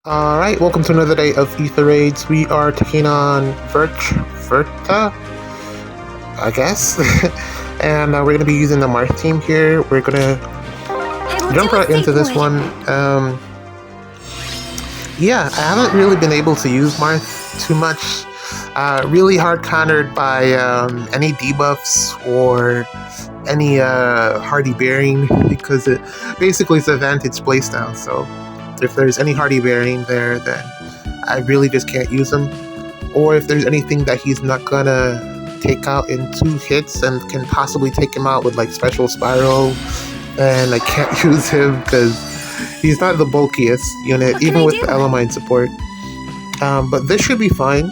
Alright, welcome to another day of Ether Raids. We are taking on Verta, I guess. And we're going to be using the Marth team here. We're going to jump right into this one. Yeah, I haven't really been able to use Marth too much. Really hard countered by any debuffs or any hardy bearing because it basically it's a vantage playstyle. So if there's any hardy bearing there, then I really just can't use him. Or if there's anything that he's not gonna take out in 2 hits and can possibly take him out with like special spiral, then I can't use him because he's not the bulkiest unit, even with the Elamine support. But this should be fine.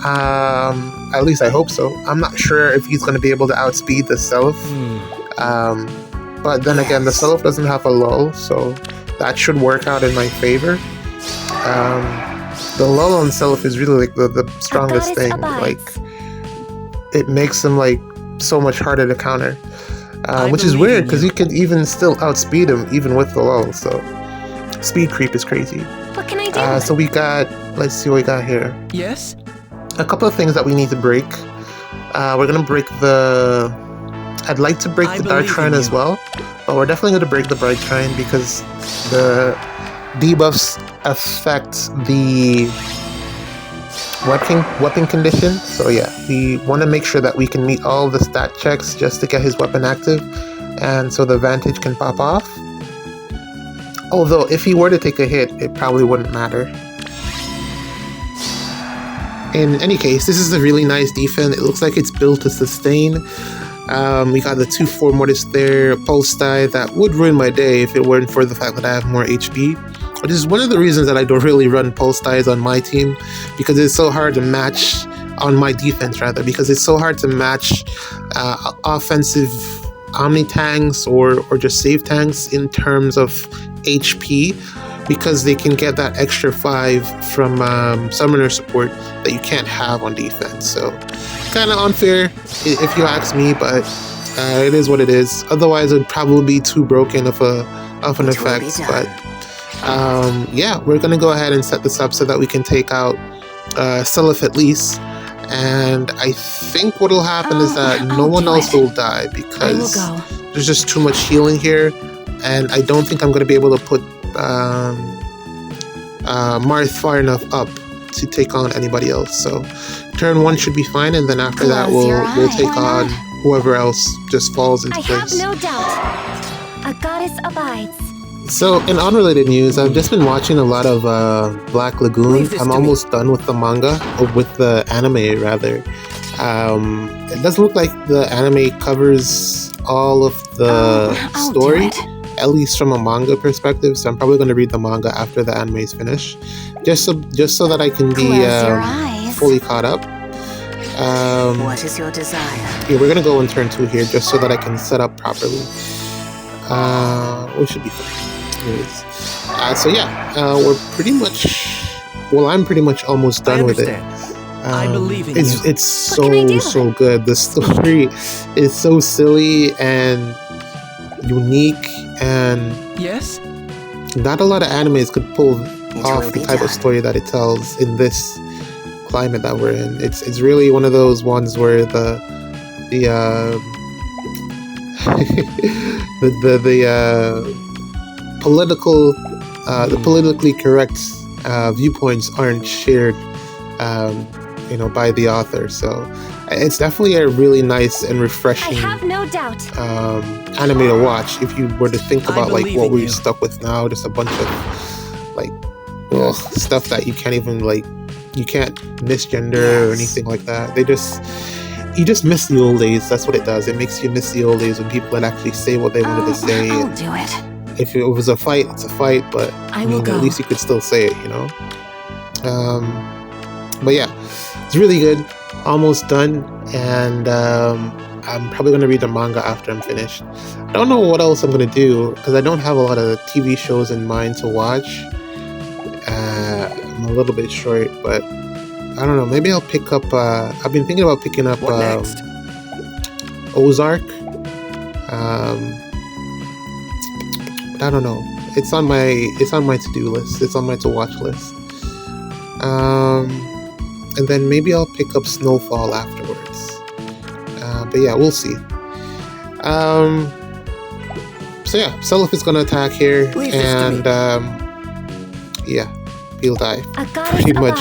At least I hope so. I'm not sure if he's going to be able to outspeed the Self. But then again, the Self doesn't have a lull, so that should work out in my favor. The lull on Self is really like the strongest thing. Like, it makes him like so much harder to counter. Which is weird because you can even still outspeed him even with the lull. So speed creep is crazy. What can I do? So we got, let's see what we got here. Yes? A couple of things that we need to break. We're gonna break the... I'd like to break the Dark Shrine as well, but we're definitely gonna break the Bright Shrine because the debuffs affect the weapon condition. So yeah, we want to make sure that we can meet all the stat checks just to get his weapon active, and so the Vantage can pop off. Although if he were to take a hit, it probably wouldn't matter. In any case, this is a really nice defense. It looks like it's built to sustain. We got the 2-4 Mortis there, Pulse Die, that would ruin my day if it weren't for the fact that I have more HP. Which is one of the reasons that I don't really run Pulse Dies on my team, because it's so hard to match, on my defense rather, because it's so hard to match offensive Omni tanks or just save tanks in terms of HP, because they can get that extra 5 from summoner support that you can't have on defense. So kind of unfair if you ask me, but it is what it is. Otherwise it would probably be too broken of an effect. But yeah, we're gonna go ahead and set this up so that we can take out Seliph at least. And I think what'll happen is that no one else will die because there's just too much healing here, and I don't think I'm going to be able to put Marth far enough up to take on anybody else. So turn 1 should be fine, and then after that we'll take on whoever else just falls into place. I have no doubt. A goddess abides. So in unrelated news, I've just been watching a lot of Black Lagoon. I'm almost done with the manga, or with the anime rather. It doesn't look like the anime covers all of the story, at least from a manga perspective. So I'm probably going to read the manga after the anime is finished, just so that I can be fully caught up. What is your desire? Yeah, we're going to go in turn 2 here, just so that I can set up properly. We should be fine. So yeah, we're pretty much, well, I'm pretty much almost done with it. I believe in it's so good. The story is so silly and unique, and yes, not a lot of animes could pull off the type of story that it tells in this climate that we're in. It's really one of those ones where the politically correct viewpoints aren't shared, by the author. So it's definitely a really nice and refreshing anime to watch. If you were to think about like what we're stuck with now, just a bunch of like stuff that you can't even you can't misgender or anything like that. You just miss the old days. That's what it does. It makes you miss the old days when people would actually say what they wanted to say. I'll do it. If it was a fight, it's a fight, but I mean, at least you could still say it, But yeah, it's really good. Almost done, and I'm probably going to read the manga after I'm finished. I don't know what else I'm going to do, because I don't have a lot of TV shows in mind to watch. I'm a little bit short, but I don't know, maybe I'll pick up, I've been thinking about picking up Ozark. But I don't know. it's on my to-do list. It's on my to-watch list. And then maybe I'll pick up Snowfall afterwards. But yeah, we'll see. So yeah, Seliph is gonna attack here, and yeah, he'll die pretty much.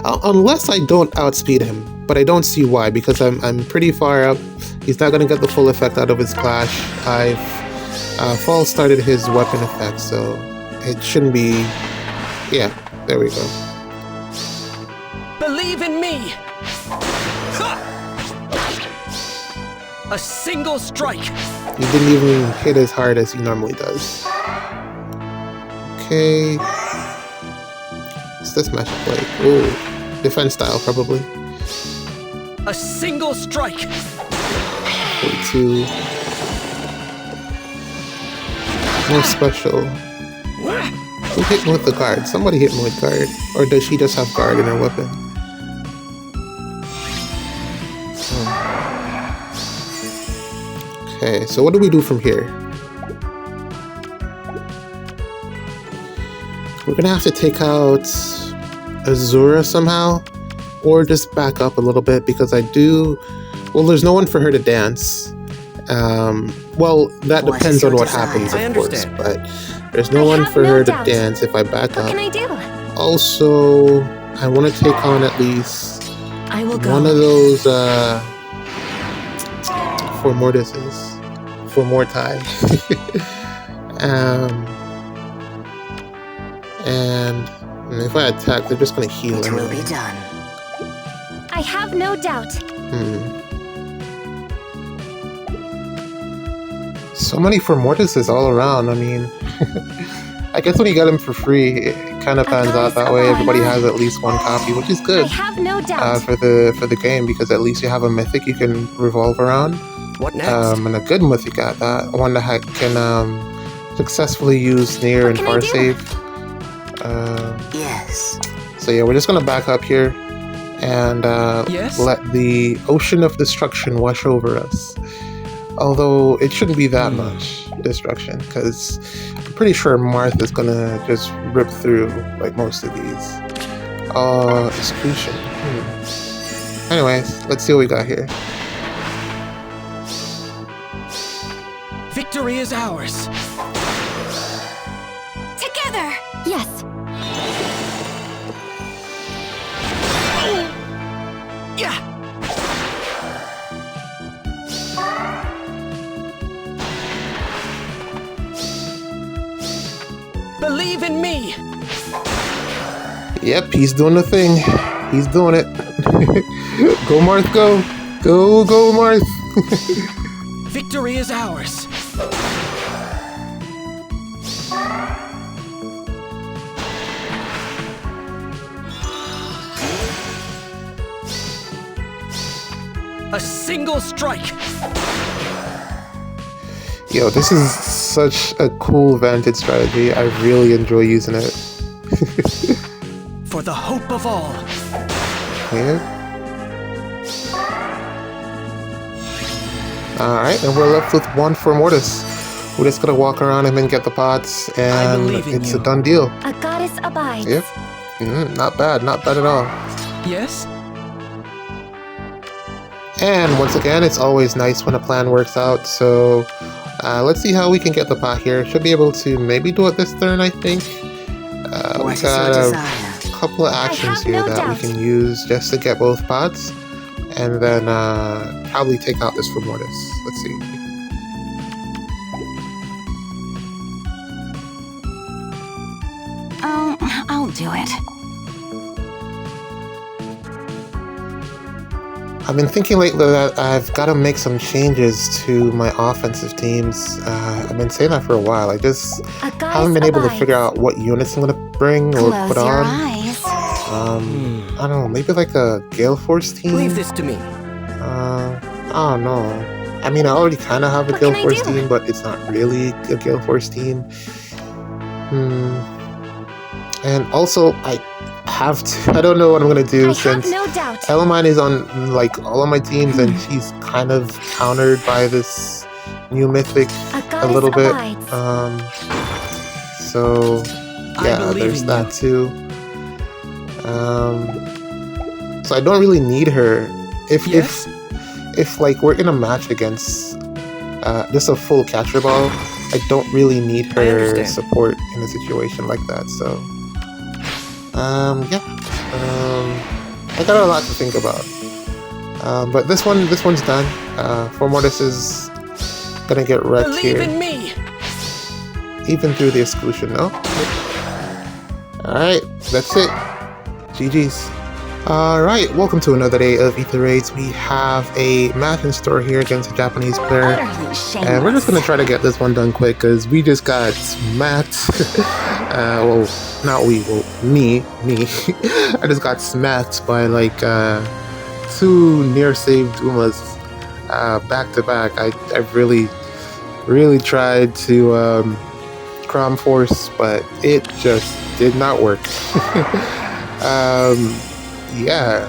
Unless I don't outspeed him, but I don't see why, because I'm pretty far up. He's not gonna get the full effect out of his clash. I've false started his weapon effect, so it shouldn't be. Yeah, there we go. Believe in me. A single strike. He didn't even hit as hard as he normally does. Okay. What's this matchup like? Ooh, defense style probably. A single strike. 42. No special. Who hit me with the guard? Somebody hit me with guard. Or does she just have guard in her weapon? Okay, so what do we do from here? We're gonna have to take out Azura somehow, or just back up a little bit, because well, there's no one for her to dance. Well, that depends on what happens, of course, but there's no one for her to dance if I back up. What can I do? Also, I want to take on at least one of those four mortises. For more tie. And if I attack, they're just gonna heal. It will be done. I have no doubt. So many for mortises all around. I mean, I guess when you get them for free, it kind of pans out that way. Everybody has at least one copy, which is good. I have no doubt. For the game, because at least you have a mythic you can revolve around. What next? And a good mythic at that. One that can successfully use near and far save. Yes. So yeah, we're just gonna back up here and let the ocean of destruction wash over us. Although it shouldn't be that much destruction, because I'm pretty sure Marth is gonna just rip through like most of these. Execution. Anyways, let's see what we got here. Victory is ours. Together. Yes. Yeah. Believe in me. Yep, he's doing the thing. He's doing it. Go, Marth, go. Go, Marth. Victory is ours. A single strike. Yo, this is such a cool Vantage strategy. I really enjoy using it. For the hope of all. Yeah. Alright, and we're left with one for Mortis. We're just gonna walk around him and get the pots, and it's a done deal. A goddess abides. Yep. Not bad at all. Yes? And once again, it's always nice when a plan works out, so let's see how we can get the pot here. Should be able to maybe do it this turn, I think. We got a couple of actions here that we can use just to get both pots, and then probably take out this for Mortis. Let's see. I'll do it. I've been thinking lately that I've got to make some changes to my offensive teams. I've been saying that for a while. I just haven't been able to figure out what units I'm going to bring or put on. I don't know, maybe like a Gale Force team? Leave this to me. I don't know. I mean, I already kind of have a Gale Force team, but it's not really a Gale Force team. And also, I don't know what I'm going to do since Elamine is on like all of my teams and she's kind of countered by this new mythic a little bit. So yeah, there's that too. So I don't really need her. If like we're in a match against just a full catcher ball, I don't really need her support in a situation like that. So yeah, I got a lot to think about. But this one's done. Formortis is gonna get wrecked here. Believe in me. Even through the exclusion, no? Alright, that's it. GG's. Alright, welcome to another day of Ether Raids. We have a match in store here against a Japanese player. And we're just gonna try to get this one done quick because we just got smacked. Well, not we, well, me. I just got smacked by like 2 near save Dumas back to back. I really tried to Crom Force, but it just did not work. Yeah.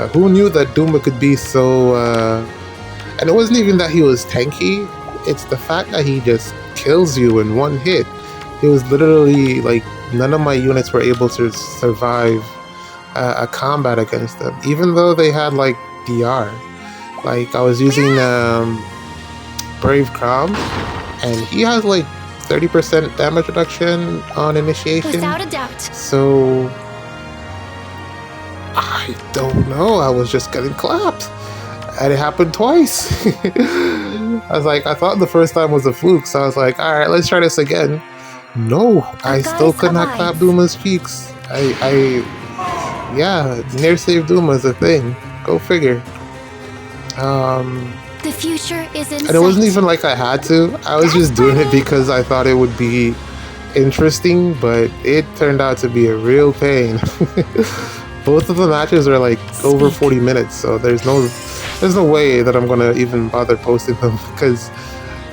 Who knew that Duma could be so... and it wasn't even that he was tanky, it's the fact that he just kills you in one hit. It was literally like none of my units were able to survive a combat against them, even though they had like DR. Like I was using Brave Crom, and he has like 30% damage reduction on initiation. Without a doubt. So I don't know. I was just getting clapped, and it happened twice. I thought the first time was a fluke, so I was like, all right, let's try this again. No, I still could not clap Duma's cheeks. Yeah, near save Duma is a thing. Go figure. The future is in and it wasn't even like I had to. I was just doing it because I thought it would be interesting, but it turned out to be a real pain. Both of the matches are like over 40 minutes, so there's no way that I'm gonna even bother posting them because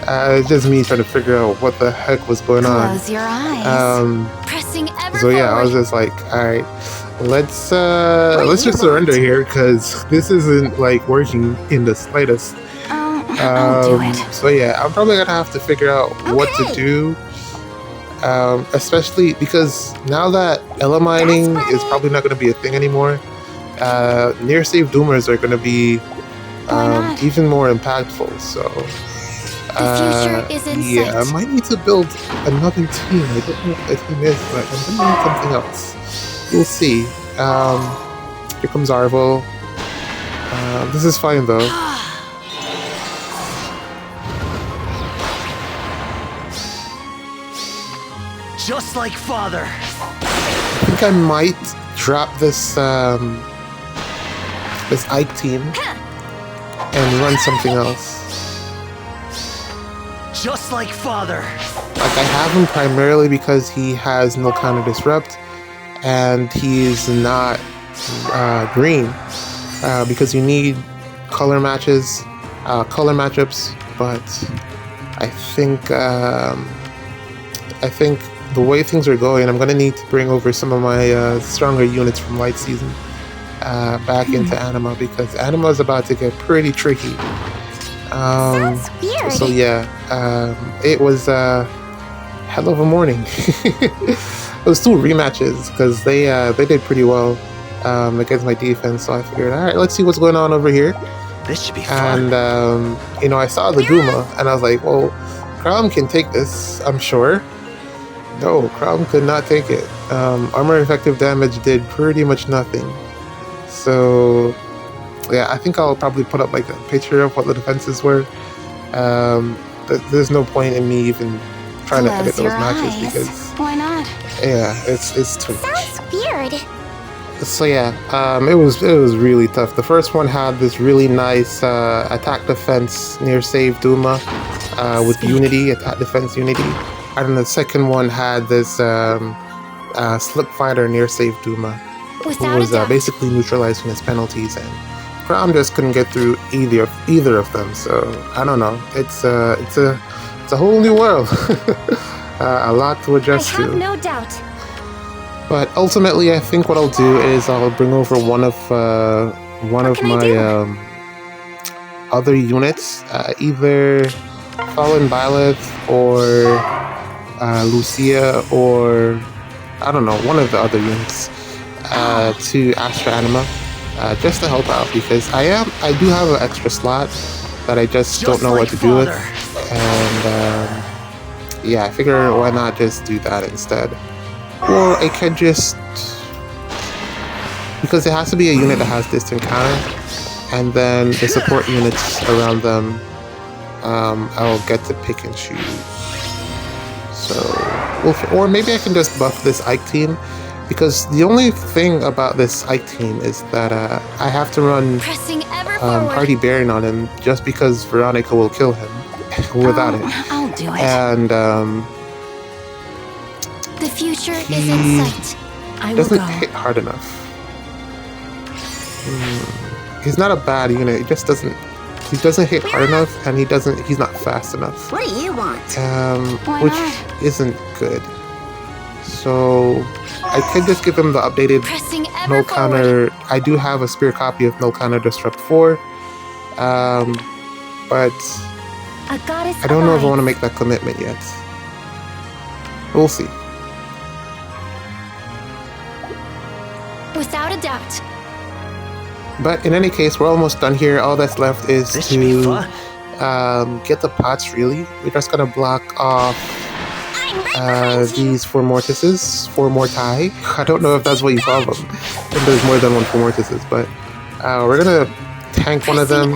it's just me trying to figure out what the heck was going on. Close your eyes. Pressing ever so yeah, forward. I was just like, all right, let's just surrender here because this isn't like working in the slightest. I'll do it. So yeah, I'm probably gonna have to figure out what to do. Especially because now that Ella mining is probably not going to be a thing anymore, near save Doomers are going to be even more impactful. So yeah, I might need to build another team. I don't know what the team is, but I'm going to need something else. We'll see. Here comes Arvo. This is fine though. Just like father. I think I might drop this this Ike team and run something else. Just like father. Like I have him primarily because he has no counter disrupt, and he's not green because you need color matches, color matchups. But I think the way things are going, I'm going to need to bring over some of my stronger units from Light Season back into Anima because Anima is about to get pretty tricky. Sounds weird. So yeah, it was a hell of a morning. It was 2 rematches because they did pretty well against my defense. So I figured, all right, let's see what's going on over here. This should be fun. And you know, I saw the Duma, and I was like, well, Crom can take this, I'm sure. No, Crom could not take it. Armor effective damage did pretty much nothing. So yeah, I think I'll probably put up like a picture of what the defenses were. There's no point in me even trying to edit those matches because why not? Yeah, it's too much. Sounds weird. So yeah, it was really tough. The first one had this really nice attack defense near save Duma with Unity, attack defense Unity. And the second one had this slip fighter near save Duma, who was basically neutralizing his penalties, and Crom just couldn't get through either of them. So I don't know. It's a whole new world, a lot to adjust to. I have no doubt. But ultimately, I think what I'll do is I'll bring over one of my other units, either Fallen Byleth or Lucia or I don't know, one of the other units to Astra Anima just to help out because I do have an extra slot that I just don't know what to do with, and yeah, I figure why not just do that instead, or I can just, because it has to be a unit that has distant counter, and then the support units around them I'll get to pick and choose. So, or maybe I can just buff this Ike team, because the only thing about this Ike team is that I have to run Party Baron on him just because Veronica will kill him without it. I'll do it. And the future is in sight. I will doesn't go. hit hard enough. He's not a bad unit. He just doesn't. He doesn't hit hard enough, and he's not fast enough. What do you want? Which isn't good. So I could just give him the updated null counter. I do have a spare copy of null counter disrupt 4, but I don't know if I want to make that commitment yet. We'll see. Without a doubt. But in any case, we're almost done here. All that's left is to get the pots, really. We're just going to block off these four mortises, four mortai. I don't know if that's what you call them. If there's more than one four mortises, but we're going to tank one of them.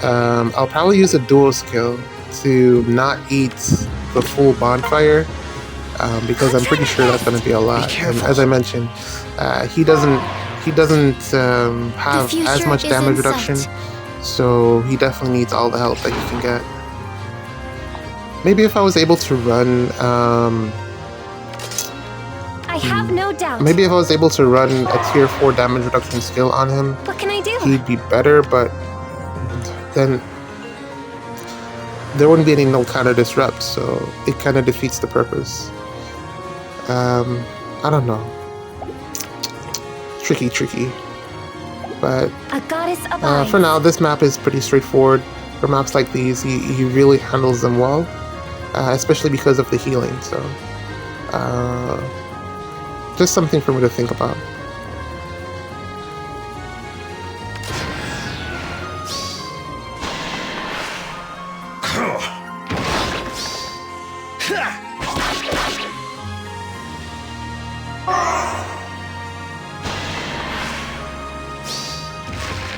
I'll probably use a dual skill to not eat the full bonfire, because I'm pretty sure that's going to be a lot. And as I mentioned, he doesn't have as much damage reduction, so he definitely needs all the help that he can get. Maybe if I was able to run I have no doubt. Maybe if I was able to run a tier 4 damage reduction skill on him, what can I do? He'd be better, but then there wouldn't be any null counter disrupt, so it kind of defeats the purpose. I don't know. Tricky. But for now, this map is pretty straightforward. For maps like these, he really handles them well, especially because of the healing. So, just something for me to think about.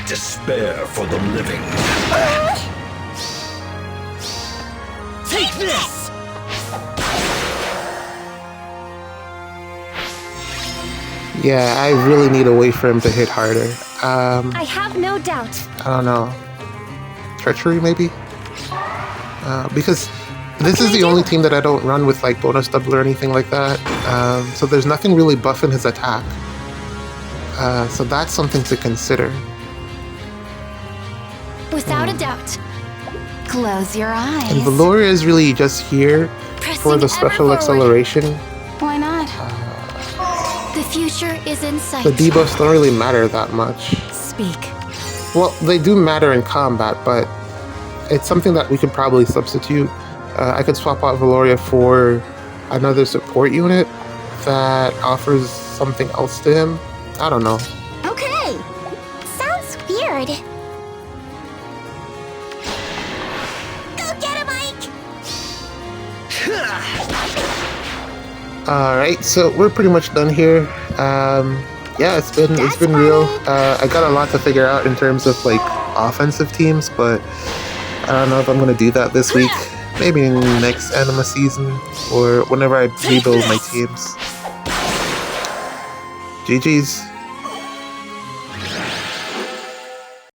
Despair for the living. Take this! Yeah, I really need a way for him to hit harder. I have no doubt. I don't know. Treachery, maybe? Because this is the only team that I don't run with like bonus double or anything like that. So there's nothing really buffing his attack. So that's something to consider. Without a doubt. Close your eyes. And Valoria is really just here for the special acceleration. Why not? The future is in sight. The debuffs don't really matter that much. Speak. Well, they do matter in combat, but it's something that we could probably substitute. I could swap out Valoria for another support unit that offers something else to him. I don't know. Okay. Sounds weird. Alright, so we're pretty much done here. Yeah, it's been real. I got a lot to figure out in terms of like offensive teams, but I don't know if I'm gonna do that this week. Maybe in next anime season or whenever I rebuild my teams. GG's.